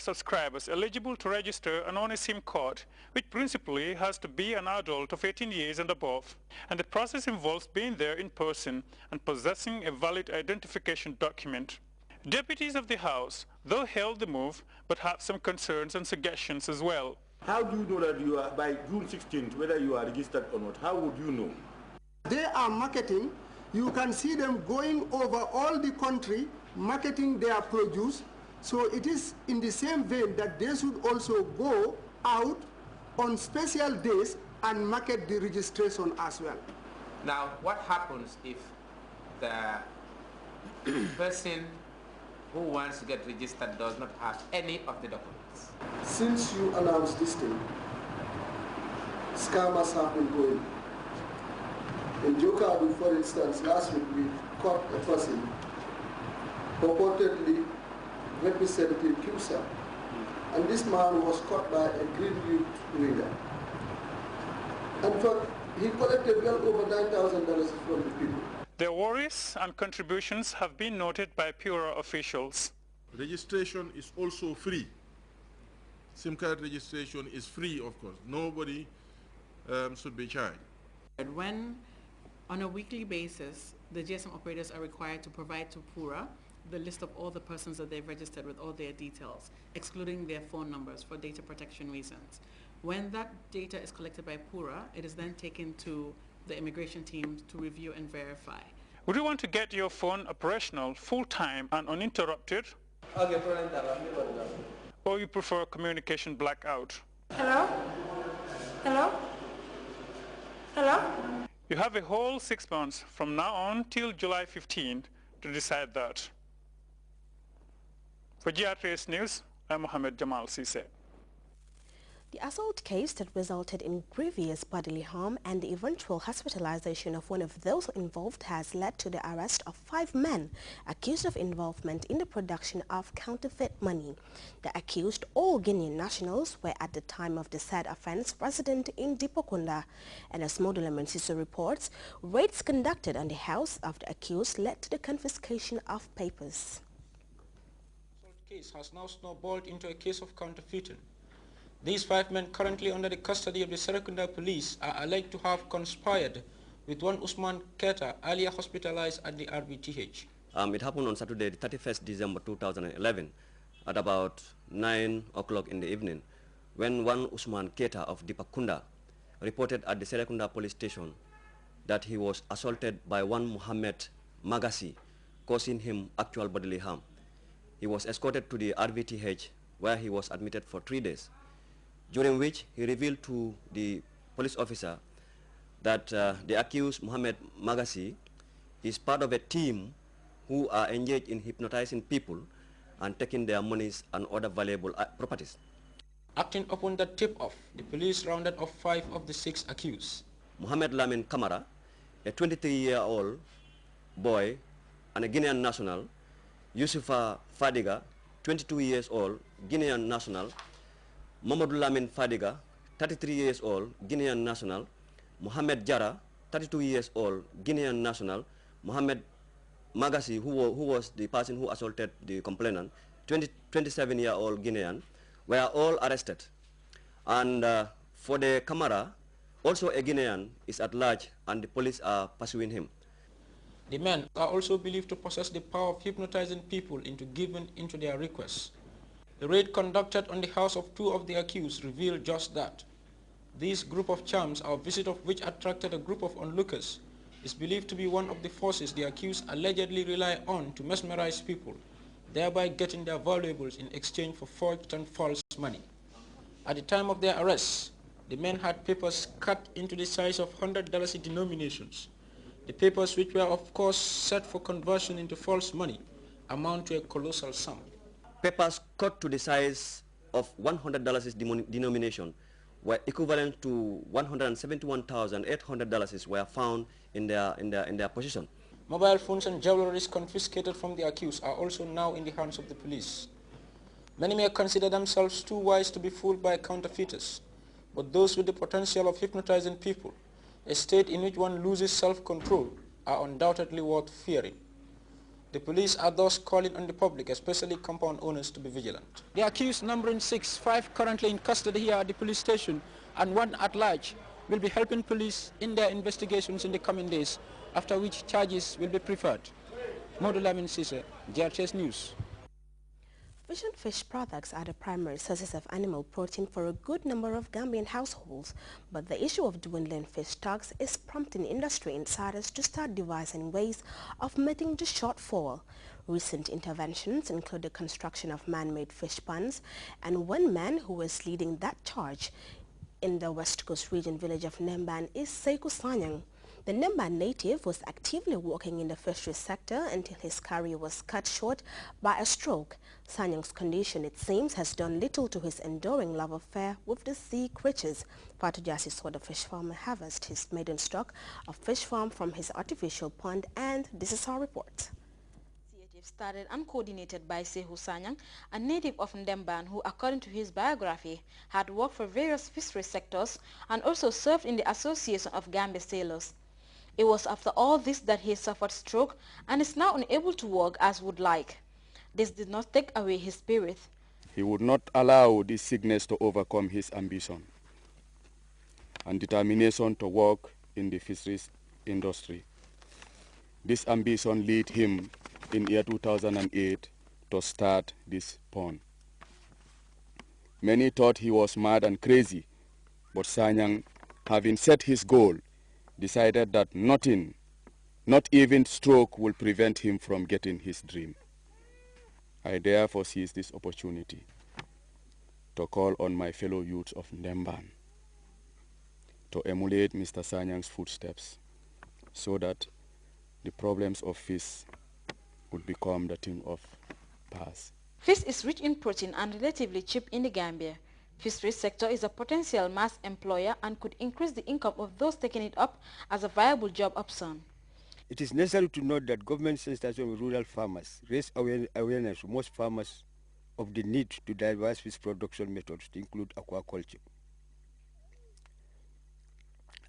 subscribers eligible to register an on a SIM card, which principally has to be an adult of 18 years and above. And the process involves being there in person and possessing a valid identification document. Deputies of the House, though, hailed the move, but have some concerns and suggestions as well. How do you know that you are, by June 16th, whether you are registered or not? How would you know? They are marketing. You can see them going over all the country, marketing their produce. So it is in the same vein that they should also go out on special days and market the registration as well. Now, what happens if the person who wants to get registered does not have any of the documents? Since you announced this thing, scammers have been going. In Jokabu, for instance, last week we caught a person purportedly representing QSA, and this man was caught by a green winger. In fact, he collected well over $9,000 from the people. Their worries and contributions have been noted by Pura officials. Registration is also free. SIM card registration is free, of course. Nobody should be charged. And when, on a weekly basis, the GSM operators are required to provide to Pura the list of all the persons that they've registered with all their details, excluding their phone numbers for data protection reasons. When that data is collected by Pura, it is then taken to the immigration team to review and verify. Would you want to get your phone operational full-time and uninterrupted? Or you prefer communication blackout? Hello? Hello? Hello? You have a whole 6 months from now on till July 15th to decide that. For Grts News, I'm Mohammed Jamal Sise. The assault case that resulted in grievous bodily harm and the eventual hospitalization of one of those involved has led to the arrest of 5 men accused of involvement in the production of counterfeit money. The accused, all Guinean nationals, were at the time of the said offense resident in Dipokunda. And as Modula Menciso reports, raids conducted on the house of the accused led to the confiscation of papers. The assault case has now snowballed into a case of counterfeiting. These 5 men currently under the custody of the Serekunda police are alleged to have conspired with one Usman Keta, earlier hospitalized at the RBTH. It happened on Saturday, the 31st December 2011, at about 9 o'clock in the evening, when one Usman Keta of Dipakunda reported at the Serekunda police station that he was assaulted by one Muhammad Magasi, causing him actual bodily harm. He was escorted to the RBTH, where he was admitted for 3 days, during which he revealed to the police officer that the accused, Muhammad Magasi, is part of a team who are engaged in hypnotizing people and taking their monies and other valuable properties. Acting upon that tip-off, the police rounded off 5 of the 6 accused. Muhammad Lamin Kamara, a 23-year-old boy and a Guinean national; Yusufa Fadiga, 22 years old, Guinean national; Mamadou Lamin Fadiga, 33 years old, Guinean national; Mohamed Jara, 32 years old, Guinean national; Mohamed Magasi, who was the person who assaulted the complainant, 27-year-old Guinean, were all arrested. And for the Kamara, also a Guinean, is at large, and the police are pursuing him. The men are also believed to possess the power of hypnotizing people into giving into their requests. The raid conducted on the house of 2 of the accused revealed just that. This group of charms, our visit of which attracted a group of onlookers, is believed to be one of the forces the accused allegedly rely on to mesmerize people, thereby getting their valuables in exchange for forged and false money. At the time of their arrest, the men had papers cut into the size of $100 denominations. The papers, which were of course set for conversion into false money, amount to a colossal sum. Papers cut to the size of $100 denomination were equivalent to $171,800 were found in their possession. Mobile phones and jewelries confiscated from the accused are also now in the hands of the police. Many may consider themselves too wise to be fooled by counterfeiters, but those with the potential of hypnotizing people, a state in which one loses self-control, are undoubtedly worth fearing. The police are thus calling on the public, especially compound owners, to be vigilant. The accused, numbering 6, 5 currently in custody here at the police station and 1 at large, will be helping police in their investigations in the coming days, after which charges will be preferred. Modu Lamin Sise, Grts News. Fish and fish products are the primary sources of animal protein for a good number of Gambian households, but the issue of dwindling fish stocks is prompting industry insiders to start devising ways of meeting the shortfall. Recent interventions include the construction of man-made fish ponds, and one man who is leading that charge in the West Coast region village of Nemban is Sekou Sanyang. The Nemban native was actively working in the fisheries sector until his career was cut short by a stroke. Sanyang's condition, it seems, has done little to his enduring love affair with the sea creatures. Fatu Jassi saw the fish farmer harvest his maiden stock of fish farm from his artificial pond, and this is our report. Started and coordinated by Sekou Sanyang, a native of Ndemban who, according to his biography, had worked for various fishery sectors and also served in the Association of Gambia Sailors. It was after all this that he suffered stroke and is now unable to work as would like. This did not take away his spirit. He would not allow this sickness to overcome his ambition and determination to work in the fisheries industry. This ambition led him in year 2008 to start this pond. Many thought he was mad and crazy, but Sanyang, having set his goal, decided that nothing, not even stroke, will prevent him from getting his dream. I therefore seize this opportunity to call on my fellow youths of Ndemban to emulate Mr. Sanyang's footsteps so that the problems of fish would become the thing of past. Fish is rich in protein and relatively cheap in the Gambia. Fisheries sector is a potential mass employer and could increase the income of those taking it up as a viable job option. It is necessary to note that government sensitization of rural farmers raise awareness to most farmers of the need to diverse fish production methods to include aquaculture.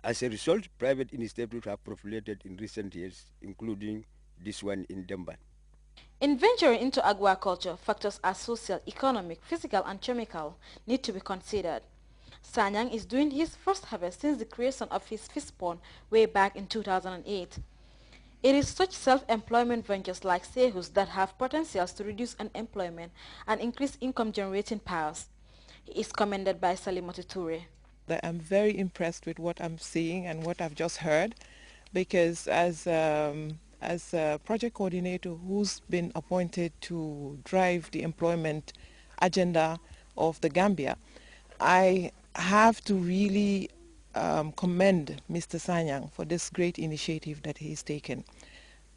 As a result, private initiatives have proliferated in recent years, including this one in Demban. In venturing into aquaculture, factors as social, economic, physical, and chemical need to be considered. Sanyang is doing his first harvest since the creation of his fish pond way back in 2008. It is such self-employment ventures like Sekou's that have potentials to reduce unemployment and increase income-generating powers. He is commended by Salimoti Toure. I'm very impressed with what I'm seeing and what I've just heard, because as a project coordinator who's been appointed to drive the employment agenda of the Gambia, I have to really commend Mr. Sanyang for this great initiative that he's taken.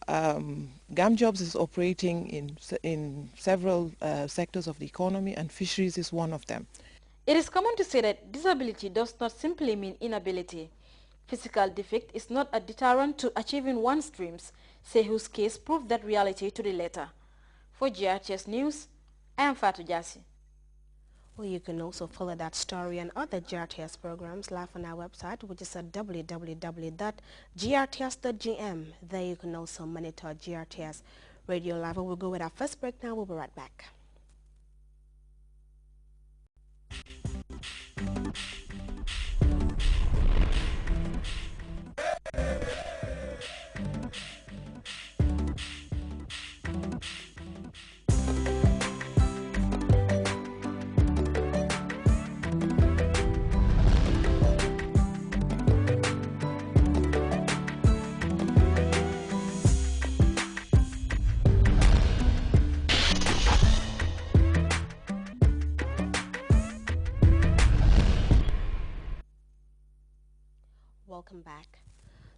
GamJobs is operating in several sectors of the economy, and fisheries is one of them. It is common to say that disability does not simply mean inability. Physical defect is not a deterrent to achieving one's dreams. Sekou's case proved that reality to the letter. For Grts News, I am Fatu Jassi. Well, you can also follow that story and other GRTS programs live on our website, which is at www.grts.gm. There you can also monitor GRTS Radio Live. We'll go with our first break now. We'll be right back. Welcome back.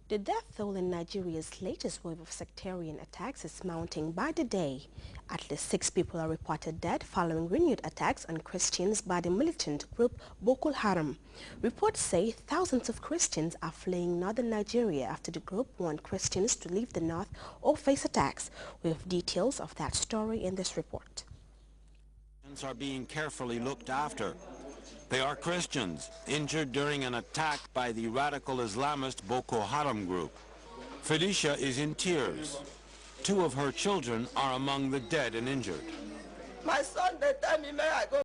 The death toll in Nigeria's latest wave of sectarian attacks is mounting by the day. At least 6 people are reported dead following renewed attacks on Christians by the militant group Boko Haram. Reports say thousands of Christians are fleeing northern Nigeria after the group warned Christians to leave the north or face attacks. We have details of that story in this report. Are being carefully looked after. They are Christians injured during an attack by the radical Islamist Boko Haram group. Felicia is in tears. 2 of her children are among the dead and injured. My son, they tell me, may I go